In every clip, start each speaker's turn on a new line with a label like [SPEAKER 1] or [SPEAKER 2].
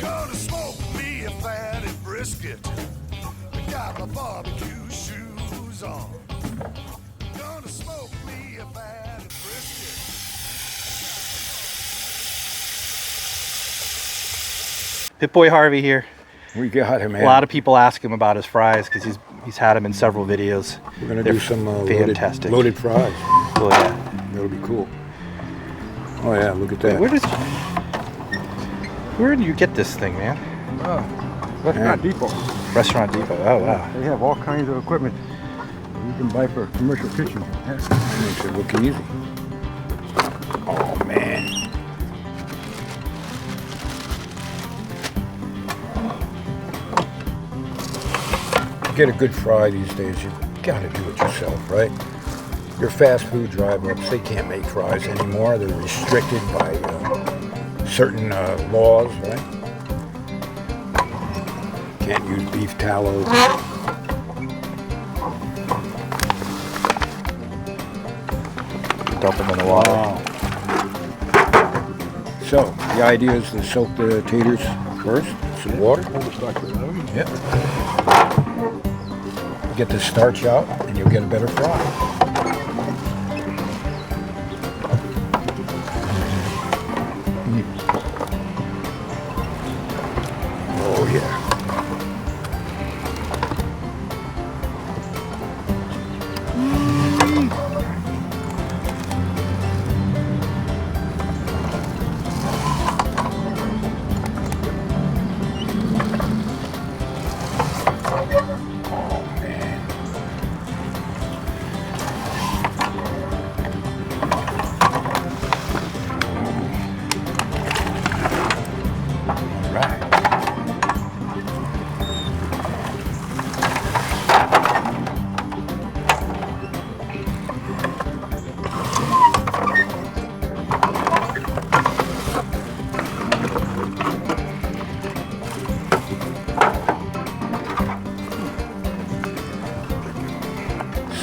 [SPEAKER 1] Gonna smoke me a fatty brisket. I got my barbecue shoes on. Gonna smoke me a fatty brisket.
[SPEAKER 2] Pit Boy Harvey here.
[SPEAKER 3] We got him, man.
[SPEAKER 2] A lot of people ask him about his fries because he's had them in several videos.
[SPEAKER 3] We're gonna do some
[SPEAKER 2] fantastic
[SPEAKER 3] loaded fries.
[SPEAKER 2] Oh yeah,
[SPEAKER 3] That'll be cool. Oh yeah, look at that.
[SPEAKER 2] Where do you get this thing, man?
[SPEAKER 4] Restaurant Depot.
[SPEAKER 2] Restaurant Depot. Oh wow.
[SPEAKER 4] They have all kinds of equipment you can buy for a commercial kitchen.
[SPEAKER 3] Makes it look easy. Oh man. To get a good fry these days, you gotta do it yourself, right? Your fast food drive-ups, they can't make fries anymore. They're restricted by certain laws, right? Can't use beef tallow.
[SPEAKER 2] Dump them in the water.
[SPEAKER 3] Wow. So, the idea is to soak the taters first, some water. Yep. Get the starch out, and you'll get a better fry. Oh yeah.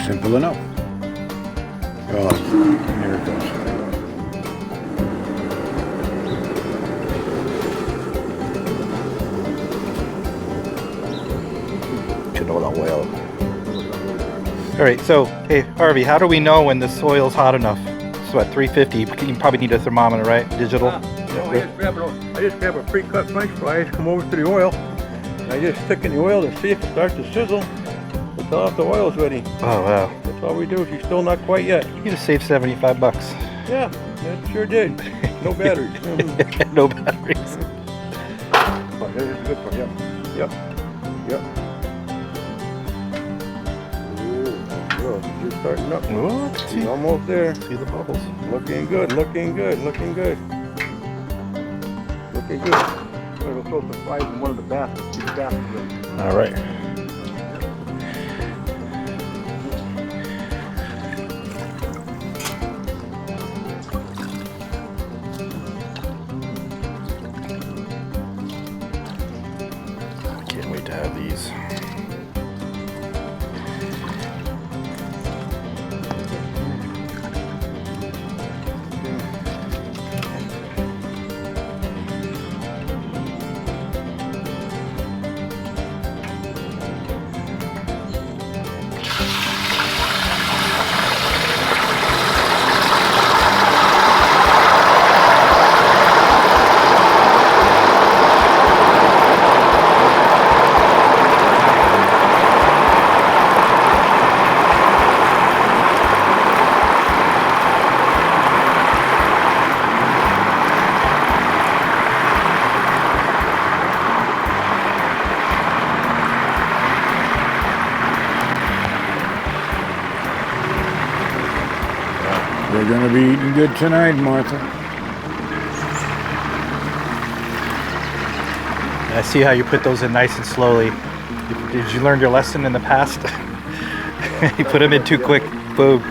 [SPEAKER 3] Simple enough. Oh, here it goes.
[SPEAKER 2] Should know that oil. All right, so hey Harvey, how do we know when this oil's hot enough? It's what, 350? You probably need a thermometer, right? Digital.
[SPEAKER 4] I just grab a pre-cut French fries, come over to the oil, and I just stick in the oil to see if it starts to sizzle. But tell if the oil's ready.
[SPEAKER 2] Oh wow.
[SPEAKER 4] That's all we do. She's still not quite yet.
[SPEAKER 2] You just saved $75.
[SPEAKER 4] Yeah, that sure did. No batteries.
[SPEAKER 2] No batteries.
[SPEAKER 4] But that is good for him. Yep. Yep. Ooh, good. Just starting up.
[SPEAKER 2] Oh,
[SPEAKER 4] She's almost there.
[SPEAKER 2] see the bubbles.
[SPEAKER 4] Looking good, looking good, looking good. Looking good. We'll throw some fries in one of the baskets. Keep the baskets ready.
[SPEAKER 2] All right. Can't wait to have these.
[SPEAKER 3] We're gonna be eating good tonight, Martha.
[SPEAKER 2] I see how you put those in nice and slowly. Did you learn your lesson in the past? You put them in too quick. Boom.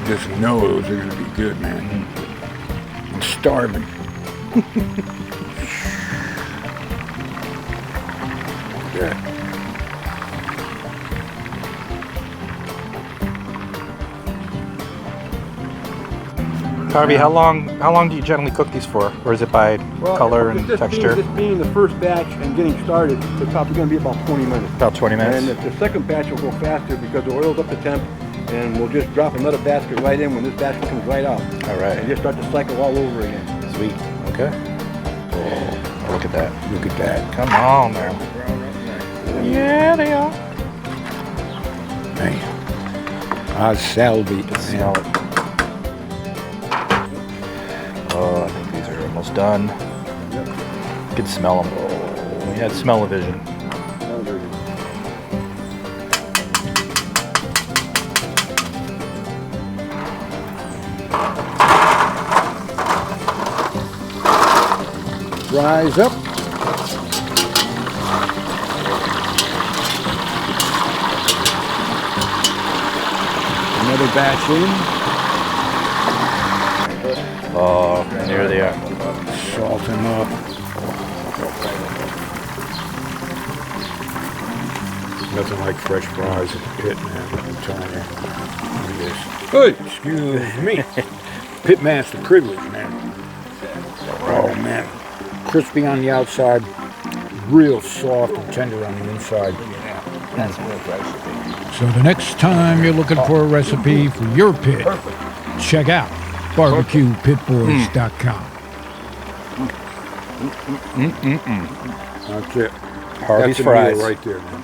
[SPEAKER 3] Just know those are gonna be good, man. I'm starving. Yeah.
[SPEAKER 2] Harvey, how long do you generally cook these for? Or is it by color and texture?
[SPEAKER 4] This being the first batch and getting started, it's probably going to be about 20 minutes.
[SPEAKER 2] About 20 minutes.
[SPEAKER 4] And the second batch will go faster because the oil's up to temp, and we'll just drop another basket right in when this basket comes right out.
[SPEAKER 2] All right.
[SPEAKER 4] And just start the cycle all over again.
[SPEAKER 2] Sweet. Okay. Oh, look at that.
[SPEAKER 3] Look at that.
[SPEAKER 2] Come on now. Yeah, they are.
[SPEAKER 3] Man. I salvi.
[SPEAKER 2] Smell it. Oh, I think these are almost done. You can smell them. Oh, yeah, smell-o-vision.
[SPEAKER 3] Rise up. Another batch in.
[SPEAKER 2] Oh, and here they are.
[SPEAKER 3] Salt them up. Nothing like fresh fries at the pit, man. I'm telling you. Look at this. Hey, excuse me. Pitmaster privilege, man. Oh, man. Crispy on the outside, real soft and tender on the inside.
[SPEAKER 5] So the next time you're looking for a recipe for your pit, check out BBQPitBoys.com.
[SPEAKER 3] That's it.
[SPEAKER 2] Harvey's
[SPEAKER 3] That's a meal
[SPEAKER 2] fries.
[SPEAKER 3] right there, man.